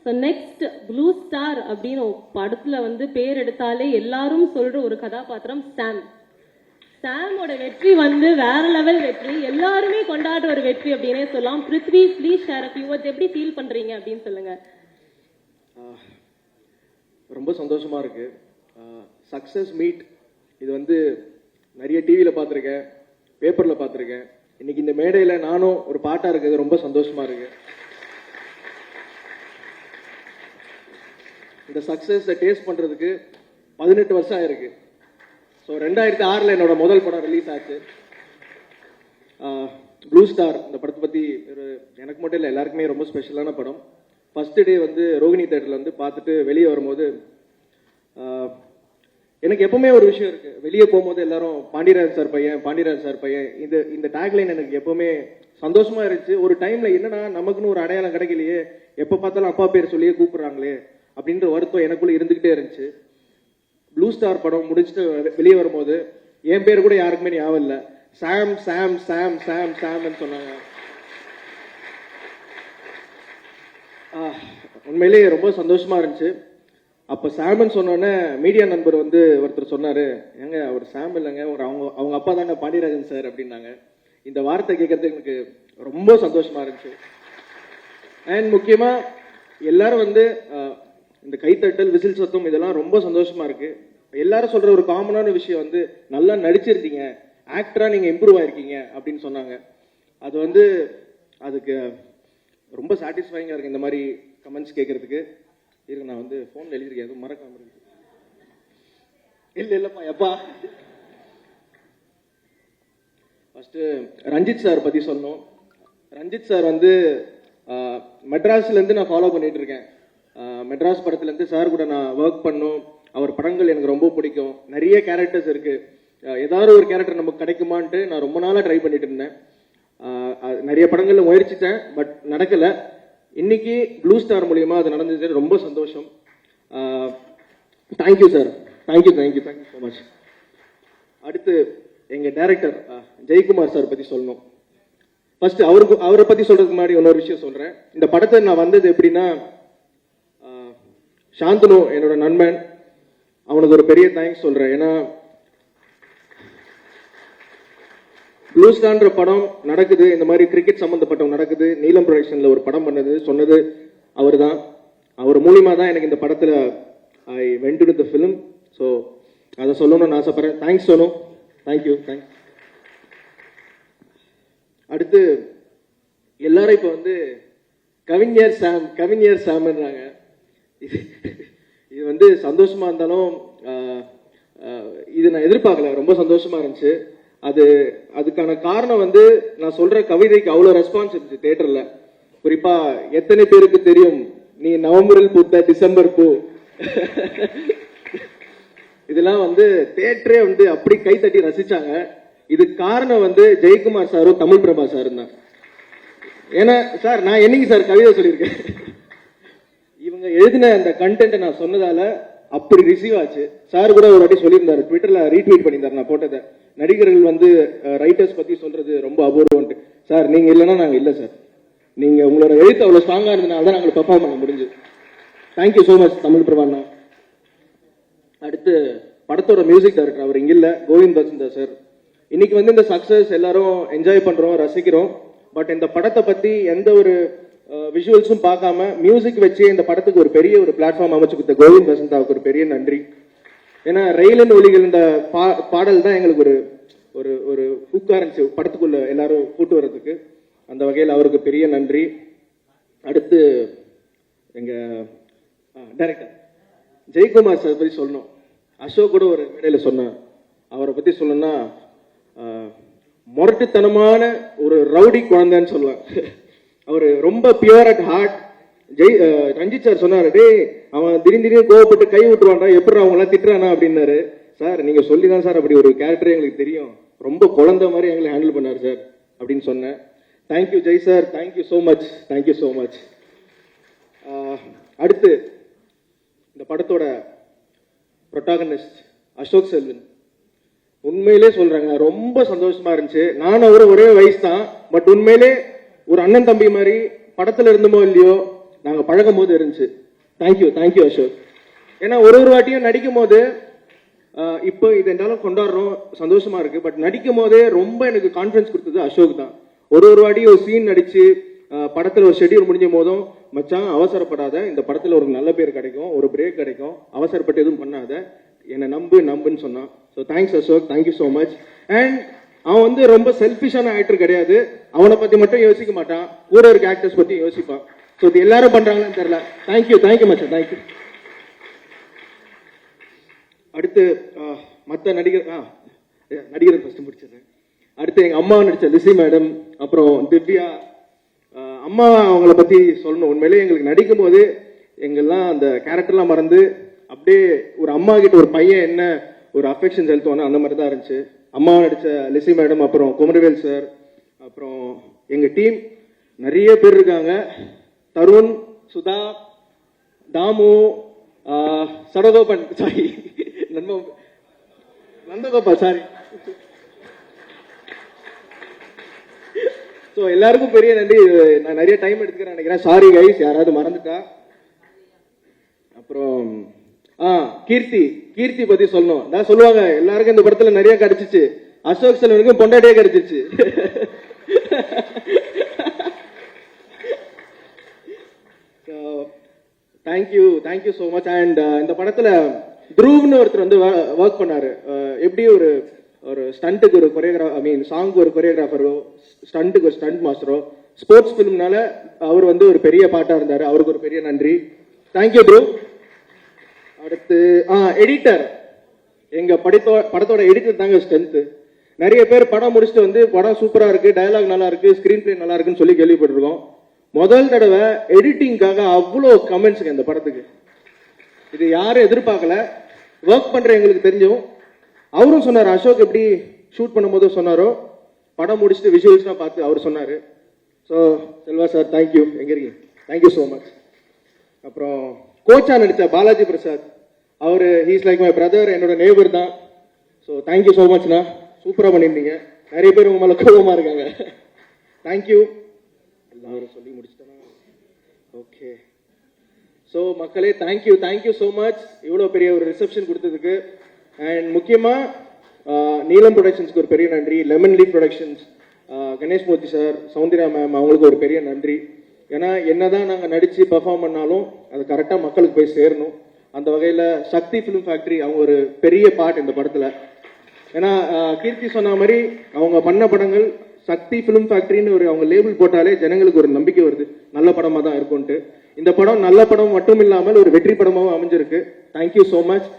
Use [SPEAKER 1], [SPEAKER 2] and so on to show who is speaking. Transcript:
[SPEAKER 1] So next blue star அப்படின்னு படத்துல வந்து பேர் எடுத்தாலே எல்லாரும் சொல்ற ஒரு கதாபாத்திரம் சாம். சாமோட வெற்றி வந்து வேற லெவல் வெற்றி, எல்லாருமே கொண்டாடுற ஒரு வெற்றி அப்படின்னே சொல்லலாம். Prithvi, please share a few words, எப்படி ஃபீல் பண்றீங்க அப்படின்னு சொல்லுங்க.
[SPEAKER 2] ரொம்ப சந்தோஷமா இருக்கு. சக்சஸ் மீட் இது வந்து நிறைய டிவியில் பார்த்துருக்கேன், பேப்பரில் பார்த்துருக்கேன். இன்னைக்கு இந்த மேடையில் நானும் ஒரு பாட்டாக இருக்குது, ரொம்ப சந்தோஷமா இருக்கு. இந்த சக்சஸை டேஸ்ட் பண்ணுறதுக்கு 18 வருஷம் ஆயிருக்கு. ஸோ 2006 என்னோட முதல் படம் ரிலீஸ் ஆச்சு, ப்ளூ ஸ்டார். இந்த படத்தை பற்றி எனக்கு மட்டும் இல்லை, எல்லாருக்குமே ரொம்ப ஸ்பெஷலான படம். ஃபர்ஸ்ட் டே வந்து ரோகிணி தேட்டரில் வந்து பார்த்துட்டு வெளியே வரும்போது எனக்கு எப்பவுமே ஒரு விஷயம் இருக்கு. வெளியே போகும்போது எல்லாரும் பாண்டியராஜ் சார் பையன், பாண்டியராஜ் சார் பையன், இந்த டேக்லைன் எனக்கு எப்பவுமே சந்தோஷமா இருந்துச்சு. ஒரு டைம்ல என்னன்னா நமக்குன்னு ஒரு அடையாளம் கிடைக்கலையே, எப்ப பார்த்தாலும் அப்பா பேர் சொல்லியே கூப்பிடுறாங்களே அப்படின்ற வருத்தம் எனக்குள்ள இருந்துகிட்டே இருந்துச்சு. ப்ளூ ஸ்டார் படம் முடிச்சுட்டு வெளியே வரும்போது என் பேர் கூட யாருக்குமே ஞாபகம் இல்லை. சாம் சாம் சாம் சாம் சாம்னு சொன்னாங்க. உண்மையிலேயே ரொம்ப சந்தோஷமா இருந்துச்சு. அப்போ சாமன் சொன்னோன்னே மீடியா நண்பர் வந்து ஒருத்தர் சொன்னாரு, ஏங்க அவர் சாம் இல்லைங்க, அவங்க அப்பா தாங்க பாண்டியராஜன் சார் அப்படின்னாங்க. இந்த வார்த்தை கேட்கறதுக்கு எனக்கு ரொம்ப சந்தோஷமா இருந்துச்சு. அண்ட் முக்கியமா எல்லாரும் வந்து இந்த கைத்தட்டல், விசில் சத்தம் இதெல்லாம் ரொம்ப சந்தோஷமா இருக்கு. எல்லாரும் சொல்ற ஒரு காமனான விஷயம் வந்து நல்லா நடிச்சிருக்கீங்க, ஆக்டரா நீங்க இம்ப்ரூவ் ஆயிருக்கீங்க அப்படின்னு சொன்னாங்க. அது வந்து அதுக்கு ரொம்ப சாட்டிஸ்ஃபைங்கா இருக்கு இந்த மாதிரி கமெண்ட்ஸ் கேட்கறதுக்கு. இருக்கு, நான் வந்து போன்ல எழுதிருக்கேன், எதுவும் மறக்காம இருக்கு. இல்லப்பா எப்பா. ஃபர்ஸ்ட் ரஞ்சித் சார் பத்தி சொன்னோம். ரஞ்சித் சார் வந்து மெட்ராஸ்ல இருந்து நான் ஃபாலோ பண்ணிட்டு இருக்கேன். மெட்ராஸ் படத்துல இருந்து சார் கூட நான் ஒர்க் பண்ணோம். அவர் படங்கள் எனக்கு ரொம்ப பிடிக்கும். நிறைய கேரக்டர்ஸ் இருக்கு, ஏதாவது ஒரு கேரக்டர் நமக்கு கிடைக்குமான்ட்டு நான் ரொம்ப நாளா ட்ரை பண்ணிட்டு இருந்தேன். நிறைய படங்கள்ல முயற்சித்தேன், பட் நடக்கல. இன்னைக்கு ப்ளூ ஸ்டார் மூலியமா அது நடந்தது, ரொம்ப சந்தோஷம். Thank you sir, thank you thank you thank you so much. அடுத்து எங்க டைரக்டர் ஜெயக்குமார் சார் பத்தி சொல்லணும். ஃபர்ஸ்ட் அவரை பத்தி சொல்றதுக்கு முன்னாடி இன்னொரு விஷயம் சொல்றேன். இந்த படத்தை நான் வந்தது எப்படின்னா, சாந்தனு என்னோட நண்பன், அவனுக்கு ஒரு பெரிய தேங்க்ஸ் சொல்றேன். ஏன்னா ப்ளூ ஸ்டார்ன்ற படம் நடக்குது, இந்த மாதிரி கிரிக்கெட் சம்பந்தப்பட்டவங்க நடக்குது, நீலம் ப்ரொடக்ஷன்ல ஒரு படம் சொன்னது அவர் தான். அவர் மூலியமா தான் எனக்கு இந்த படத்துல I went to the film. So அதை சொல்லணும்னு ஆசைப்படுறேன். Thanks Sonu, thank you thanks. அடுத்து எல்லாரும் இப்போ வந்து கவிஞர் சாம்ன்றாங்க. இது வந்து சந்தோஷமா இருந்தாலும் இது நான் எதிர்பார்க்கல, ரொம்ப சந்தோஷமா இருந்துச்சு. அதுக்கான காரணம் வந்து நான் சொல்ற கவிதைக்கு அவ்வளவு ரெஸ்பான்ஸ் இருந்துச்சு தியேட்டர்ல. குறிப்பா எத்தனை பேருக்கு தெரியும் நீ நவம்பரில் பூத்த டிசம்பர் பூ, இதெல்லாம் வந்து தியேட்டரே வந்து அப்படி கை தட்டி ரசிச்சாங்க. இதுக்கு காரணம் வந்து ஜெயக்குமார் சாரும் தமிழ் பிரபா சாரும் தான். ஏன்னா சார் நான் என்னைக்கு சார் கவிதை சொல்லியிருக்கேன், இவங்க எழுதின அந்த கண்டென்ட் நான் சொன்னதால அப்படி ரிசீவ் ஆச்சு. சார் கூட ஒரு வாட்டி சொல்லியிருந்தாரு, ட்விட்டர்ல ரீட்வீட் பண்ணியிருந்தாரு நான் போட்டதை. நடிகர்கள் வந்து ரைட்டர்ஸ் பத்தி சொல்றது ரொம்ப அபூர்வம். சார் நீங்க இல்லைன்னா நாங்க இல்லை சார், நீங்க உங்களோட எழுத்து அவ்வளவு ஸ்ட்ராங்கா இருந்ததுனால தான் நாங்கள் பெர்ஃபார்ம் பண்ண முடிஞ்சு. தேங்க்யூ ஸோ மச் தமிழ் பிரபாண்ணா. அடுத்து படத்தோட மியூசிக் டைரக்டர், அவர் இங்க இல்ல, கோவிந்த் வசந்தா சார். இன்னைக்கு வந்து இந்த சக்சஸ் எல்லாரும் என்ஜாய் பண்றோம், ரசிக்கிறோம். பட் இந்த படத்தை பத்தி எந்த ஒரு விஷுவல்ஸும் பார்க்காம மியூசிக் வச்சு இந்த படத்துக்கு ஒரு பெரிய ஒரு பிளாட்ஃபார்ம் அமைச்சு கொடுத்த கோவிந்த் வசந்தாவுக்கு ஒரு பெரிய நன்றி. ஏன்னா ரயிலின் ஒலிகள் இந்த பாடல் தான் எங்களுக்கு ஒரு ஒரு ஒரு ஹூக்கா இருந்துச்சு படத்துக்குள்ள எல்லாரும் கூட்டு வர்றதுக்கு. அந்த வகையில் அவருக்கு பெரிய நன்றி. அடுத்து எங்க டைரக்டர் ஜெயக்குமார் சார் பத்தி சொல்லணும். அசோக் கூட ஒரு மேடையில் சொன்னேன், அவரை பத்தி சொல்லணும்னா முரட்டுத்தனமான ஒரு ரவுடி குழந்தைன்னு சொல்லுவேன். அவர் ரொம்ப pure at heart. Ranjith sir சொன்னாரு, டே அவன் திடீர்னு கோவப்பட்டு கை விட்டுருவான்டா, எப்படி அவங்க எல்லாம் திட்டுறானா அப்படின்னாரு. சார் நீங்க சொல்லிதான் சார் அப்படி ஒரு கேரக்டர் எங்களுக்கு தெரியும், ரொம்ப குழந்தை மாதிரி எங்களை ஹேண்டில் பண்ணாரு சார் அப்படின்னு சொன்னேன். Thank you Jai sir, thank you so much, thank you so much. அடுத்து இந்த படத்தோட ப்ரொட்டாகனிஸ்ட் அசோக் செல்வன். உண்மையிலே சொல்றாங்க, ரொம்ப சந்தோஷமா இருந்துச்சு. நானும் அவரு ஒரே வயசு தான், பட் உண்மையிலே ஒரு அண்ணன் தம்பி மாதிரி படத்துல இருந்தமோ இல்லையோ நாங்க பழகும் போது இருந்துச்சு. தேங்க்யூ அசோக். ஏன்னா ஒரு வாட்டியும் நடிக்கும் போது இப்போ இது என்னாலும் கொண்டாடுறோம், சந்தோஷமா இருக்கு. பட் நடிக்கும் போதே ரொம்ப எனக்கு கான்ஃபிடன்ஸ் கொடுத்தது அசோக் தான். ஒரு வாட்டி ஒரு சீன் நடிச்சு படத்துல ஒரு ஷெட்யூல் முடிஞ்ச போதும், மச்சான் அவசரப்படாத, இந்த படத்துல ஒரு நல்ல பேர் கிடைக்கும், ஒரு பிரேக் கிடைக்கும், அவசரப்பட்டு எதுவும் பண்ணாத, என்னை நம்புன்னு சொன்னான். So thanks Ashok, thank you so much. And அவன் வந்து ரொம்ப செல்ஃபிஷான ஆக்டர் கிடையாது, அவனை பத்தி மட்டும் யோசிக்க மாட்டான், கூட இருக்க ஆக்டர்ஸ் பத்தி யோசிப்பான். ஸோ இது எல்லாரும் பண்றாங்கன்னு தெரியல. தேங்க்யூ மச்சான், தேங்க்யூ. அடுத்து மற்ற நடிகர் ஃபர்ஸ்ட் முடிச்சிடுறேன். அடுத்து எங்க அம்மா நடிச்ச லிசி மேடம், அப்புறம் திவ்யா. அம்மா அவங்கள பத்தி சொல்லணும். உண்மையிலேயே எங்களுக்கு நடிக்கும் போது எங்கெல்லாம் அந்த கேரக்டர்லாம் மறந்து அப்படியே ஒரு அம்மா கிட்ட ஒரு பையன் என்ன ஒரு அஃபெக்ஷன் செலுத்துவானோ அந்த மாதிரி தான் இருந்துச்சு. அம்மாவை நடிச்ச லிசி மேடம், அப்புறம் குமரவேல் சார், அப்புறம் எங்க டீம் நிறைய பேர் இருக்காங்க. Tarun, Sudha, Thamu, Sadagopan, sorry Nandagopal, sorry. So எல்லாருக்கும் பெரிய நன்றி. நான் நிறைய டைம் எடுத்துக்கிறேன் நினைக்கிறேன், சாரி கைஸ் யாராவது மறந்துட்டா. அப்புறம் கீர்த்தி பத்தி சொல்லணும். நான் சொல்லுவாங்க எல்லாருக்கும் இந்த படத்துல நிறைய கிடைச்சிச்சு, அசோக் செல்வனுக்கும் பொண்டாட்டியே கிடைச்சிச்சு. Thank you so much. அண்ட் இந்த படத்துல த்ரூவ்னு ஒருத்தர் வந்து ஒர்க் பண்ணாரு. எப்படி ஒரு ஸ்டண்ட்டுக்கு ஒரு சாங்க்கு ஒரு கொரியோகிராஃபரோ, ஸ்டண்ட்டுக்கு ஒரு ஸ்டண்ட் மாஸ்டரோ, ஸ்போர்ட்ஸ் ஃபிலிம்னால அவர் வந்து ஒரு பெரிய பாட்டா இருந்தாரு. அவருக்கு ஒரு பெரிய நன்றி. Thank you bro. அடுத்து எடிட்டர், எங்க படத்தோட எடிட்டர் தாங்க ஸ்ட்ரென்த். நிறைய பேர் படம் முடிச்சுட்டு வந்து படம் சூப்பரா இருக்கு, டயலாக் நல்லா இருக்கு, ஸ்கிரீன் பிளே நல்லா இருக்குன்னு சொல்லி கேள்விப்பட்டிருக்கோம். முதல் தடவை எடிட்டிங்காக அவ்வளோ கமெண்ட்ஸுங்க இந்த படத்துக்கு. இது யாரும் எதிர்பார்க்கல. ஒர்க் பண்ற எங்களுக்கு தெரிஞ்சும் அவரும் சொன்னார், அசோக் எப்படி ஷூட் பண்ணும்போது சொன்னாரோ, படம் முடிச்சுட்டு விஷுவல்ஸ்லாம் பார்த்து அவர் சொன்னாரு. So Selva sir thank you. எங்க இருக்கீங்க? Thank you so much. அப்புறம் கோச்சா நடிச்ச பாலாஜி பிரசாத், அவர் ஹீஸ் லைக் மை பிரதர், என்னோட நேபர் தான். ஸோ தேங்க்யூ ஸோ மச்ண்ணா, சூப்பராக பண்ணியிருந்தீங்க. நிறைய பேர் உங்க மேலே கோபமாக இருக்காங்க. தேங்க்யூ. எல்லாரும் சொல்லி முடிச்சிட்டேன்னா ஓகே. ஸோ மக்களே தேங்க்யூ ஸோ மச் இவ்வளோ பெரிய ஒரு ரிசப்ஷன் கொடுத்ததுக்கு. அண்ட் முக்கியமாக நீலம் ப்ரொடக்ஷன்ஸ்க்கு ஒரு பெரிய நன்றி, லெமன் லீஃப் ப்ரொடக்ஷன்ஸ், கணேஷ் மூர்த்தி சார், சௌந்தர்யா மேம், அவங்களுக்கு ஒரு பெரிய நன்றி. ஏன்னா என்னதான் நாங்கள் நடித்து பெர்ஃபார்ம் பண்ணாலும் அது கரெக்டாக மக்களுக்கு போய் சேரணும். அந்த வகையில் சக்தி ஃபிலிம் ஃபேக்ட்ரி அவங்க ஒரு பெரிய பார்ட் இந்த படத்தில். ஏன்னா கீர்த்தி சொன்ன மாதிரி அவங்க பண்ண படங்கள் சக்தி ஃபிலிம் ஃபேக்டரின்னு ஒரு அவங்க லேபிள் போட்டாலே ஜனங்களுக்கு ஒரு நம்பிக்கை வருது, நல்ல படமாக தான் இருக்கும்ட்டு. இந்த படம் நல்ல படம் மட்டும் இல்லாமல் ஒரு வெற்றி படமாகவும் அமைஞ்சிருக்கு. Thank you so much.